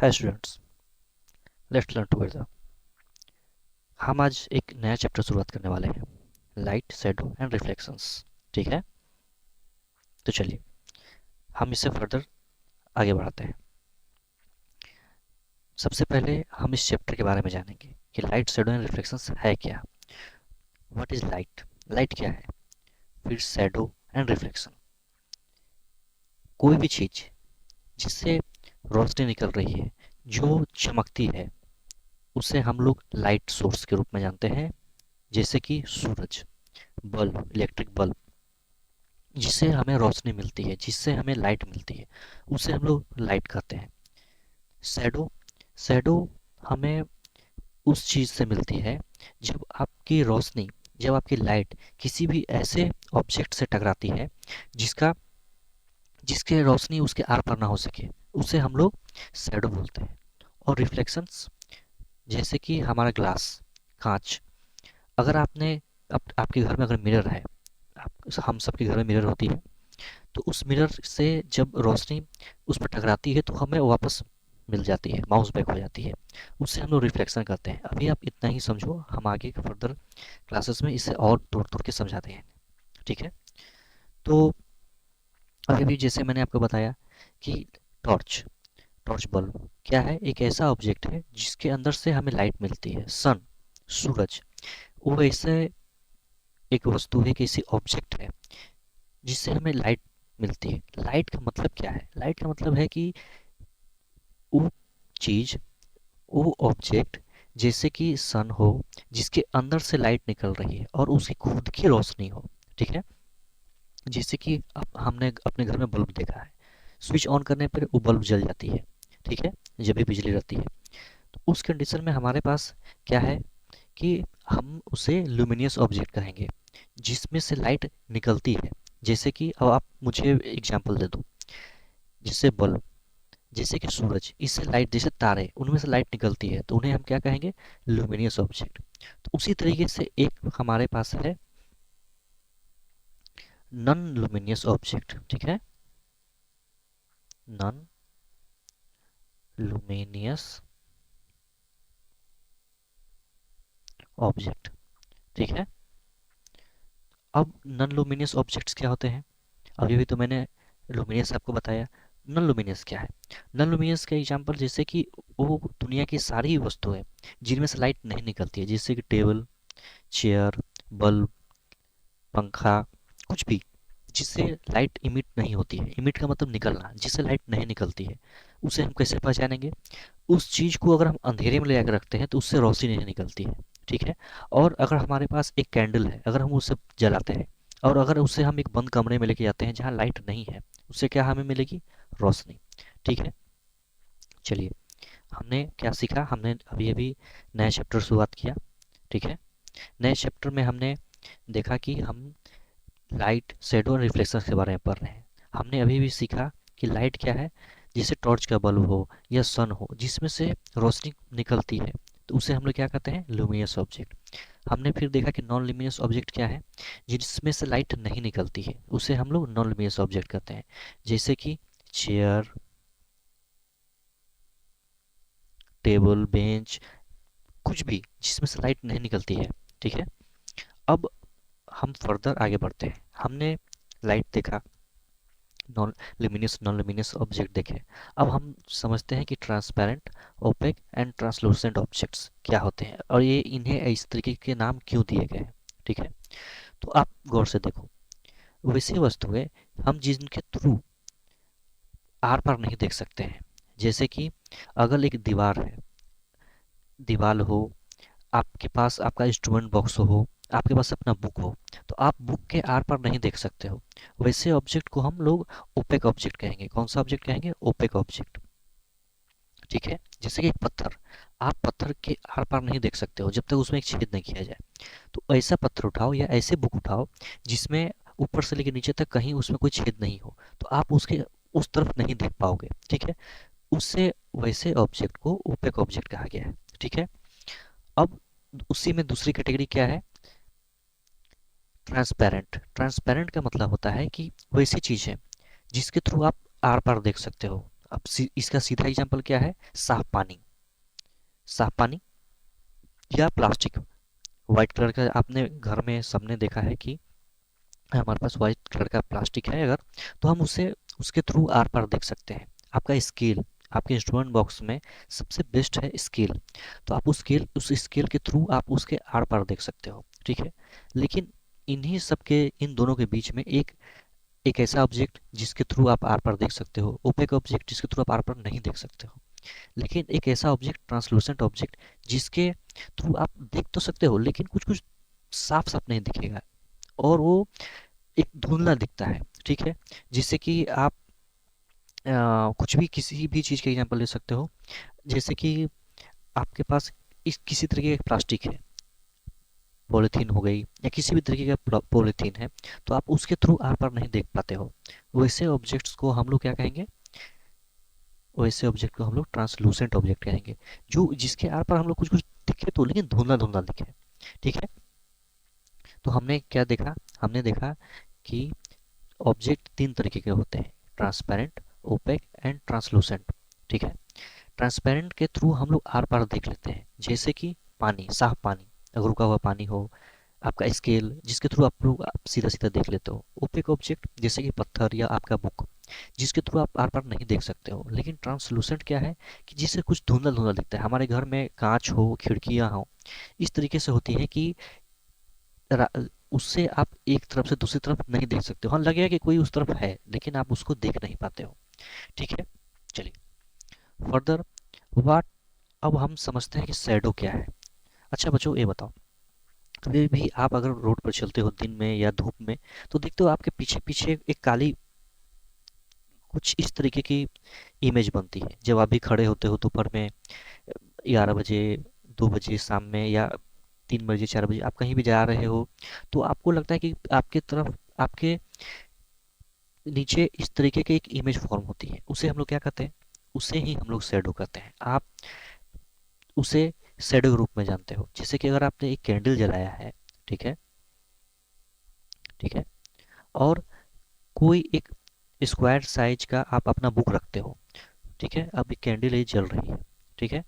Hi students, let's learn together. हम आज एक नया चैप्टर शुरुआत करने वाले हैं, लाइट, शैडो एंड रिफ्लेक्शंस। ठीक है, तो चलिए हम इससे फर्दर आगे बढ़ाते हैं। सबसे पहले हम इस चैप्टर के बारे में जानेंगे कि लाइट, शैडो एंड रिफ्लेक्शंस है क्या। What is light? लाइट क्या है? फिर शैडो एंड रिफ्लेक्शन। कोई भी चीज जिससे रोशनी निकल रही है, जो चमकती है, उसे हम लोग लाइट सोर्स के रूप में जानते हैं। जैसे कि सूरज, बल्ब, इलेक्ट्रिक बल्ब, जिससे हमें रोशनी मिलती है, जिससे हमें लाइट मिलती है, उसे हम लोग लाइट कहते हैं। शैडो, शैडो हमें उस चीज़ से मिलती है जब आपकी रोशनी, जब आपकी लाइट किसी भी ऐसे ऑब्जेक्ट से टकराती है जिसका जिसके रोशनी उसके आर पार ना हो सके, उसे हम लोग शैडो बोलते हैं। और रिफ्लेक्शंस, जैसे कि हमारा ग्लास, कांच, अगर आपने आपके घर में अगर मिरर है, हम सबके घर में मिरर होती है, तो उस मिरर से जब रोशनी उस पर टकराती है तो हमें वापस मिल जाती है, माउस बैक हो जाती है। उससे हम लोग रिफ्लेक्शन करते हैं। अभी आप इतना ही समझो, हम आगे के फर्दर क्लासेस में इसे और तोड़ तोड़ के समझाते हैं। ठीक है, तो अभी भी जैसे मैंने आपको बताया कि टॉर्च, टॉर्च बल्ब क्या है? एक ऐसा ऑब्जेक्ट है जिसके अंदर से हमें लाइट मिलती है। सन, सूरज, वो ऐसे एक वस्तु है, किसी ऑब्जेक्ट है जिससे हमें लाइट मिलती है। लाइट का मतलब क्या है? लाइट का मतलब है कि वो चीज, वो ऑब्जेक्ट, जैसे कि सन हो, जिसके अंदर से लाइट निकल रही है और उसकी खुद की रोशनी हो। ठीक है, जैसे कि अब हमने अपने घर में बल्ब देखा है, स्विच ऑन करने पर वो बल्ब जल जाती है। ठीक है, जब भी बिजली रहती है, तो उस कंडीशन में हमारे पास क्या है कि हम उसे लुमिनियस ऑब्जेक्ट कहेंगे, जिसमें से लाइट निकलती है। जैसे कि अब आप मुझे एग्जांपल दे दो, जैसे बल्ब, जैसे कि सूरज, इससे लाइट, जैसे तारे, उनमें से लाइट निकलती है, तो उन्हें हम क्या कहेंगे? Luminous object. तो उसी तरीके से एक हमारे पास है नॉन लुमिनियस ऑब्जेक्ट। ठीक है, नॉन लुमिनियस ऑब्जेक्ट। ठीक है, अब नॉन लुमिनियस ऑब्जेक्ट्स क्या होते हैं? अभी भी तो मैंने लुमिनियस आपको बताया। नॉन लुमिनियस क्या है? नॉन लुमिनियस का एग्जांपल, जैसे कि वो दुनिया की सारी वस्तुएं जिनमें से लाइट नहीं निकलती है, जैसे कि टेबल, चेयर, बल्ब, पंखा, कुछ भी जिससे लाइट इमिट नहीं होती है। इमिट का मतलब निकलना, जिससे लाइट नहीं निकलती है, उसे हम कैसे पहचानेंगे? उस चीज को अगर हम अंधेरे में ले आकर रखते हैं तो उससे रोशनी नहीं निकलती है। ठीक है, और अगर हमारे पास एक कैंडल है, अगर हम उसे जलाते हैं और अगर उसे हम एक बंद कमरे में लेके जाते हैं जहाँ लाइट नहीं है, उससे क्या हमें मिलेगी? रोशनी। ठीक है, चलिए हमने क्या सीखा? हमने अभी अभी नया चैप्टर शुरुआत किया। ठीक है, नए चैप्टर में हमने देखा कि हम लाइट, शैडो और रिफ्लेक्शन के बारे में पढ़ रहे हैं। हमने अभी भी सीखा कि लाइट क्या है? जैसे टॉर्च का बल्ब हो या सन हो, जिसमें से रोशनी निकलती है, तो उसे हम लोग क्या कहते हैं? Luminous object. हमने फिर देखा कि नॉन लुमिनियस ऑब्जेक्ट क्या है? जिसमें से लाइट नहीं निकलती है, उसे हम लोग नॉन लुमिनियस ऑब्जेक्ट कहते हैं। जैसे कि चेयर, टेबल, बेंच, कुछ भी जिसमें से लाइट नहीं निकलती है। ठीक है, अब हम फर्दर आगे बढ़ते हैं। हमने लाइट देखा, non luminous, non luminous object देखे। अब हम समझते हैं कि transparent, opaque and translucent objects क्या होते हैं और ये इन्हें इस तरीके के नाम क्यों दिए गए हैं। ठीक है, तो आप गौर से देखो, वैसी वस्तुएं हम जिनके थ्रू आर पार नहीं देख सकते हैं, जैसे कि अगर एक दीवार है, दीवार हो, आपके पास आपका इंस्ट्रूमेंट बॉक्स हो, आपके पास अपना बुक हो, तो आप बुक के आर पार नहीं देख सकते हो। वैसे ऑब्जेक्ट को हम लोग ओपेक ऑब्जेक्ट कहेंगे। कौन सा ऑब्जेक्ट कहेंगे? Opaque object. ठीक है, जैसे कि एक पत्थर, आप पत्थर के आर पार नहीं देख सकते हो जब तक उसमें एक छेद नहीं किया जाए। तो ऐसा पत्थर उठाओ या ऐसे बुक उठाओ जिसमें ऊपर से लेकर नीचे तक कहीं उसमें कोई छेद नहीं हो, तो आप उसके उस तरफ नहीं देख पाओगे। ठीक है, उससे वैसे ऑब्जेक्ट को ओपेक ऑब्जेक्ट कहा गया है। ठीक है, अब उसी में दूसरी कैटेगरी क्या है? ट्रांसपेरेंट। ट्रांसपेरेंट का मतलब होता है कि वैसी चीज है जिसके थ्रू आप आर पार देख सकते हो। अब इसका सीधा एग्जांपल क्या है? साफ पानी। साफ पानी या प्लास्टिक। व्हाइट कलर का आपने घर में सबने देखा है कि हमारे पास व्हाइट कलर का प्लास्टिक है अगर, तो हम उसे उसके थ्रू आर पार देख सकते हैं। आपका स्केल, आपके इंस्ट्रूमेंट बॉक्स में सबसे बेस्ट है स्केल। तो आप उस स्केल के थ्रू आप उसके आर पार देख सकते हो, ठीक है। लेकिन इन्हीं सब के, इन दोनों के बीच में एक एक ऐसा ऑब्जेक्ट जिसके थ्रू आप आर पार देख सकते हो, ओपेक ऑब्जेक्ट जिसके थ्रू आप आर पार नहीं देख सकते हो। लेकिन एक ऐसा ऑब्जेक्ट, ट्रांसलूसेंट ऑब्जेक्ट, जिसके थ्रू आप देख तो सकते हो लेकिन कुछ कुछ साफ साफ नहीं दिखेगा, और वो एक धुंधला दिखता है, ठीक है। जिससे कि आप कुछ भी, किसी भी चीज़ का एग्जांपल ले सकते हो। जैसे कि आपके पास इस किसी तरीके का प्लास्टिक है, पॉलीथीन हो गई या किसी भी तरीके का पॉलीथीन है, तो आप उसके थ्रू आर पार नहीं देख पाते हो। वैसे ऑब्जेक्ट्स को हम लोग क्या कहेंगे? वैसे ऑब्जेक्ट को हम लोग ट्रांसलूसेंट ऑब्जेक्ट कहेंगे, जो जिसके आर पार हम लोग कुछ कुछ दिखे तो, लेकिन धुंधला धुंधला दिखे, ठीक है। तो हमने क्या देखा? हमने देखा कि ऑब्जेक्ट तीन तरीके के होते हैं: ट्रांसपेरेंट, ओपेक एंड ट्रांसलूसेंट, ठीक है। ट्रांसपेरेंट के थ्रू हम लोग आर पार देख लेते हैं, जैसे कि पानी, साफ पानी, अगर रुका हुआ पानी हो। आपका स्केल जिसके थ्रू आप सीधा सीधा देख लेते हो। ओपेक ऑब्जेक्ट जैसे कि पत्थर या आपका बुक, जिसके थ्रू आप आर पार नहीं देख सकते हो। लेकिन ट्रांसलूसेंट क्या है? कि जिससे कुछ धुंधला धुंधला दिखता है। हमारे घर में कांच हो, खिड़कियां हो, इस तरीके से होती है कि उससे आप एक तरफ से दूसरी तरफ नहीं देख सकते हो। हाँ, लगेगा कि कोई उस तरफ है, लेकिन आप उसको देख नहीं पाते हो, ठीक है। चलिए फर्दर, व्हाट, अब हम समझते हैं कि शैडो क्या है। अच्छा बच्चों, ये बताओ, कभी भी आप अगर रोड पर चलते हो दिन में या धूप में, तो देखते हो आपके पीछे पीछे एक काली, कुछ इस तरीके की इमेज बनती है जब आप भी खड़े होते हो दोपहर में, 11 बजे, 2 बजे शाम में, या 3 बजे, 4 बजे आप कहीं भी जा रहे हो, तो आपको लगता है कि आपके तरफ, आपके नीचे इस तरीके की एक इमेज फॉर्म होती है। उसे हम लोग क्या कहते हैं? उसे ही हम लोग शैडो कहते हैं। आप उसे शैडो के रूप में जानते हो। जैसे कि अगर आपने एक कैंडल जलाया है, ठीक है, ठीक है, और कोई एक स्क्वायर साइज का आप अपना बुक रखते हो, ठीक है, अब एक कैंडल ये जल रही है, ठीक है,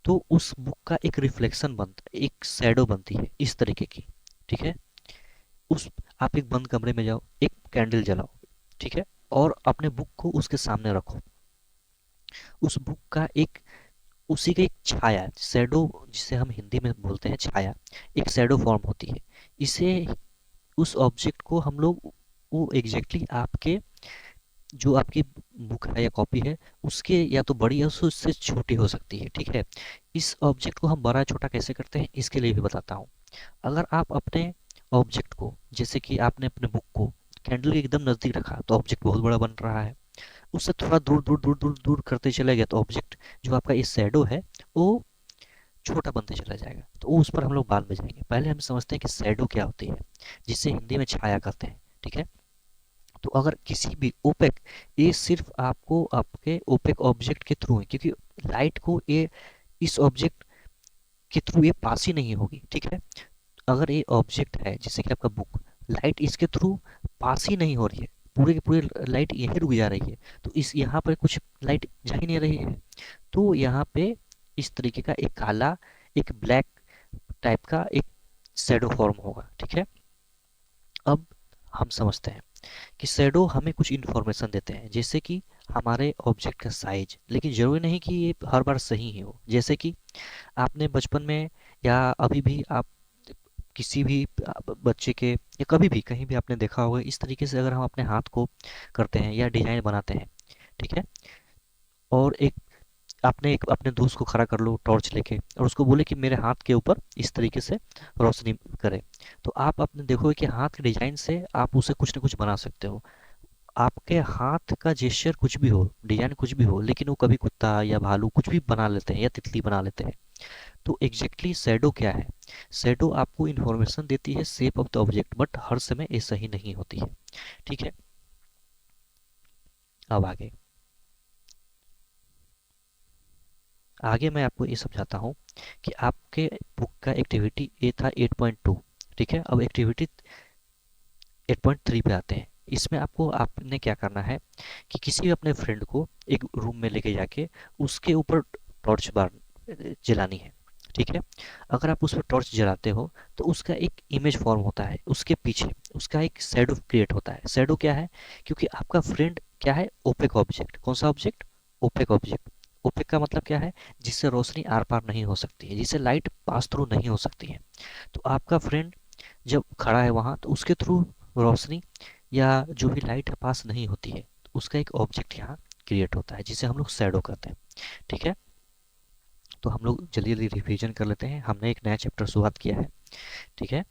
तो उस बुक का एक रिफ्लेक्शन बनता है, एक शैडो बनती है इस तरीके की, ठीक है। उस आप एक बंद कमरे में जाओ, एक कैंडल जलाओ, ठीक है, और अपने बुक को उसके सामने रखो। उस बुक का एक, उसी का एक छाया, शैडो, जिसे हम हिंदी में बोलते हैं छाया, एक शैडो फॉर्म होती है। इसे, उस ऑब्जेक्ट को हम लोग, वो एग्जैक्टली आपके, जो आपकी बुक है या कॉपी है, उसके या तो बड़ी है, उससे छोटी हो सकती है, ठीक है। इस ऑब्जेक्ट को हम बड़ा छोटा कैसे करते हैं, इसके लिए भी बताता हूँ। अगर आप अपने ऑब्जेक्ट को, जैसे कि आपने अपने बुक को कैंडल के एकदम नज़दीक रखा तो ऑब्जेक्ट बहुत बड़ा बन रहा है। उससे थोड़ा दूर दूर दूर दूर दूर करते चले गए तो ऑब्जेक्ट, जो आपका ये शैडो है, वो छोटा बनते चला जाएगा। तो वो उस पर हम लोग बाद में जाएंगे। पहले हम समझते हैं कि शैडो क्या होती है, जिसे हिंदी में छाया कहते हैं, ठीक है। तो अगर किसी भी ओपेक, ये सिर्फ आपको आपके ओपेक ऑब्जेक्ट के थ्रू है, क्योंकि लाइट को ये इस ऑब्जेक्ट के थ्रू ये पास ही नहीं होगी, ठीक है। अगर ये ऑब्जेक्ट है जैसे कि आपका बुक, लाइट इसके थ्रू पास ही नहीं हो रही है, पूरे की पूरी लाइट यहीं रुक जा रही है, तो इस यहाँ पर कुछ लाइट जा ही नहीं रही है, तो यहाँ पे इस तरीके का एक काला, एक ब्लैक टाइप का एक शैडो फॉर्म होगा, ठीक है। अब हम समझते हैं कि शैडो हमें कुछ इन्फॉर्मेशन देते हैं, जैसे कि हमारे ऑब्जेक्ट का साइज, लेकिन ज़रूरी नहीं कि ये हर बार सही ही हो। जैसे कि आपने बचपन में, या अभी भी आप किसी भी बच्चे के, या कभी भी कहीं भी आपने देखा होगा, इस तरीके से अगर हम अपने हाथ को करते हैं या डिजाइन बनाते हैं, ठीक है, और एक, आपने एक अपने दोस्त को खड़ा कर लो टॉर्च लेके, और उसको बोले कि मेरे हाथ के ऊपर इस तरीके से रोशनी करे, तो आप अपने देखोगे कि हाथ के डिजाइन से आप उसे कुछ ना कुछ बना सकते हो। आपके हाथ का जेस्चर कुछ भी हो, डिजाइन कुछ भी हो, लेकिन वो कभी कुत्ता या भालू कुछ भी बना लेते हैं या तितली बना लेते हैं। तो एग्जैक्टली शैडो क्या है? शैडो आपको इन्फॉर्मेशन देती है shape of the object, but हर समय ये सही नहीं होती है, ठीक है। अब आगे, आगे मैं आपको ये समझाता हूँ कि आपके बुक का एक्टिविटी ये था 8.2, ठीक है। अब एक्टिविटी 8.3 पे आते हैं। इसमें आपको आपने क्या करना है कि किसी भी अपने फ्रेंड को एक रूम में लेके जाके उसके ऊपर टॉर्च बार जलानी है। ठीक है। अगर आप उस पर टॉर्च जलाते हो तो उसका एक इमेज फॉर्म होता है, उसके पीछे उसका एक शैडो क्रिएट होता है। शैडो क्या है? क्योंकि आपका फ्रेंड क्या है? Opaque object. कौन सा ऑब्जेक्ट? Opaque object. ओपेक का मतलब क्या है? जिससे रोशनी आर पार नहीं हो सकती है, जिससे लाइट पास थ्रू नहीं हो सकती है। तो आपका फ्रेंड जब खड़ा है वहाँ तो उसके थ्रू रोशनी या जो भी लाइट है पास नहीं होती है, तो उसका एक ऑब्जेक्ट यहाँ क्रिएट होता है जिसे हम लोग शैडो कहते हैं। ठीक है। तो हम लोग जल्दी जल्दी रिवीजन कर लेते हैं। हमने एक नया चैप्टर शुरुआत किया है। ठीक है।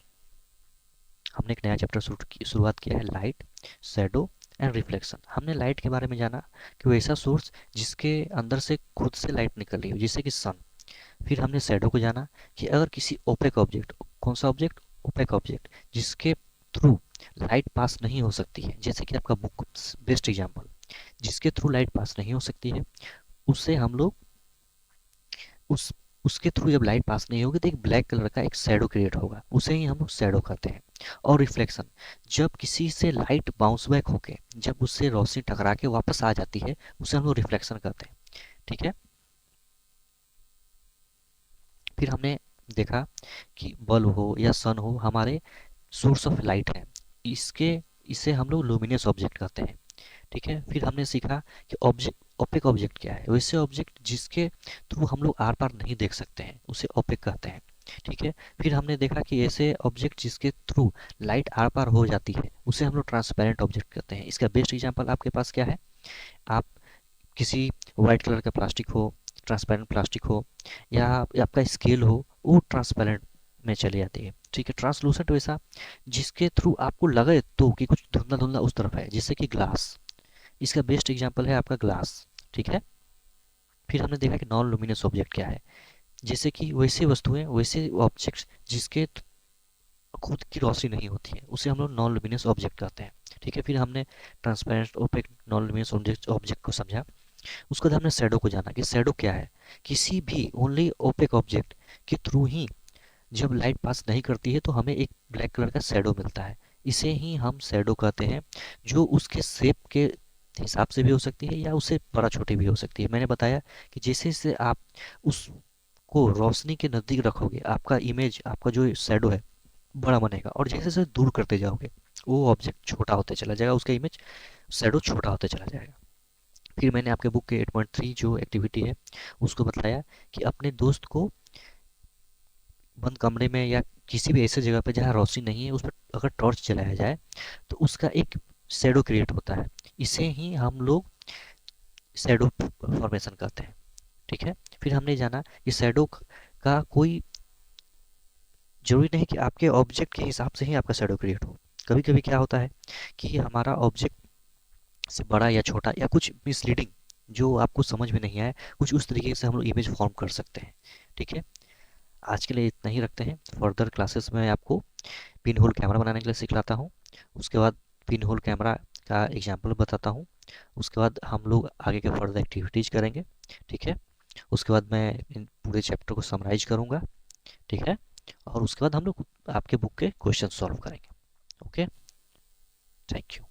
हमने एक नया चैप्टर शुरुआत किया है, लाइट, शैडो एंड रिफ्लेक्शन। हमने लाइट के बारे में जाना कि वो ऐसा सोर्स जिसके अंदर से खुद से लाइट निकल रही हो, जैसे कि सन। फिर हमने शैडो को जाना कि अगर किसी ओपेक ऑब्जेक्ट, कौन सा ऑब्जेक्ट? ओपेक ऑब्जेक्ट, जिसके थ्रू लाइट पास नहीं हो सकती है, जैसे कि आपका बुक बेस्ट एग्जांपल, जिसके थ्रू लाइट पास नहीं हो सकती है, उससे हम लोग उस उसके थ्रू जब लाइट पास नहीं होगी तो एक ब्लैक कलर का एक शैडो क्रिएट होगा, उसे ही हम लोग शैडो कहते हैं। और रिफ्लेक्शन, जब किसी से लाइट बाउंस बैक होके जब उससे रोशनी टकरा के वापस आ जाती है, उसे हम लोग रिफ्लेक्शन कहते हैं। ठीक है। फिर हमने देखा कि बल्ब हो या सन हो हमारे सोर्स ऑफ लाइट है। इसके इसे हम लोग लुमिनियस ऑब्जेक्ट कहते हैं। ठीक है। फिर हमने सीखा कि ऑब्जेक्ट, ओपेक ऑब्जेक्ट क्या है? वैसे ऑब्जेक्ट जिसके थ्रू हम लोग आर पार नहीं देख सकते हैं, उसे ओपेक कहते हैं। ठीक है। फिर हमने देखा कि ऐसे ऑब्जेक्ट जिसके थ्रू लाइट आर पार हो जाती है, उसे हम लोग ट्रांसपेरेंट ऑब्जेक्ट कहते हैं। इसका बेस्ट एग्जांपल आपके पास क्या है? आप किसी वाइट कलर का प्लास्टिक हो, ट्रांसपेरेंट प्लास्टिक हो, या आपका स्केल हो, वो ट्रांसपेरेंट में चली जाती है। ठीक है। ट्रांसलूसेंट वैसा जिसके थ्रू आपको लगे तो कि कुछ धुंधला धुंधला उस तरफ है, जैसे कि ग्लास। इसका बेस्ट एग्जांपल है आपका ग्लास। ठीक है। फिर हमने देखा कि नॉन लुमिनस ऑब्जेक्ट क्या है, जैसे कि वैसे वस्तुएं, वैसे ऑब्जेक्ट्स जिसके खुद की रोशनी नहीं होती है, उसे हम लोग नॉन लुमिनस ऑब्जेक्ट कहते हैं। ठीक है। फिर हमने transparent, opaque, non luminous object object को समझा। उसके बाद हमने शैडो को जाना कि शैडो क्या है। किसी भी ओनली ओपेक ऑब्जेक्ट के थ्रू ही जब लाइट पास नहीं करती है तो हमें एक ब्लैक कलर का शैडो मिलता है, इसे ही हम शैडो कहते हैं। जो उसके शेप के हिसाब से भी हो सकती है या उससे बड़ा छोटी भी हो सकती है। मैंने बताया कि जैसे जैसे आप उसको रोशनी के नज़दीक रखोगे, आपका इमेज, आपका जो शैडो है बड़ा बनेगा, और जैसे जैसे दूर करते जाओगे वो ऑब्जेक्ट छोटा होते चला जाएगा, उसका इमेज शैडो छोटा होते चला जाएगा। फिर मैंने आपके बुक के 8.3 जो एक्टिविटी है उसको बताया कि अपने दोस्त को बंद कमरे में या किसी भी ऐसे जगह पे जहाँ रोशनी नहीं है उस पर अगर टॉर्च जलाया जाए तो उसका एक शैडो क्रिएट होता है। इसे ही हम लोग शैडो फॉर्मेशन कहते हैं। ठीक है। फिर हमने जाना कि शैडो का कोई जरूरी नहीं कि आपके ऑब्जेक्ट के हिसाब से ही आपका शैडो क्रिएट हो। कभी कभी क्या होता है कि हमारा ऑब्जेक्ट से बड़ा या छोटा या कुछ मिसलीडिंग जो आपको समझ में नहीं आए, कुछ उस तरीके से हम लोग इमेज फॉर्म कर सकते हैं। ठीक है। आज के लिए इतना ही रखते हैं। फर्दर क्लासेस में आपको पिन होल कैमरा बनाने के लिए सिखलाता हूँ। उसके बाद पिन होल कैमरा का एग्जाम्पल बताता हूँ। उसके बाद हम लोग आगे के फर्दर एक्टिविटीज़ करेंगे। ठीक है। उसके बाद मैं इन पूरे चैप्टर को समराइज करूँगा। ठीक है। और उसके बाद हम लोग आपके बुक के क्वेश्चन सॉल्व करेंगे। ओके। Thank you.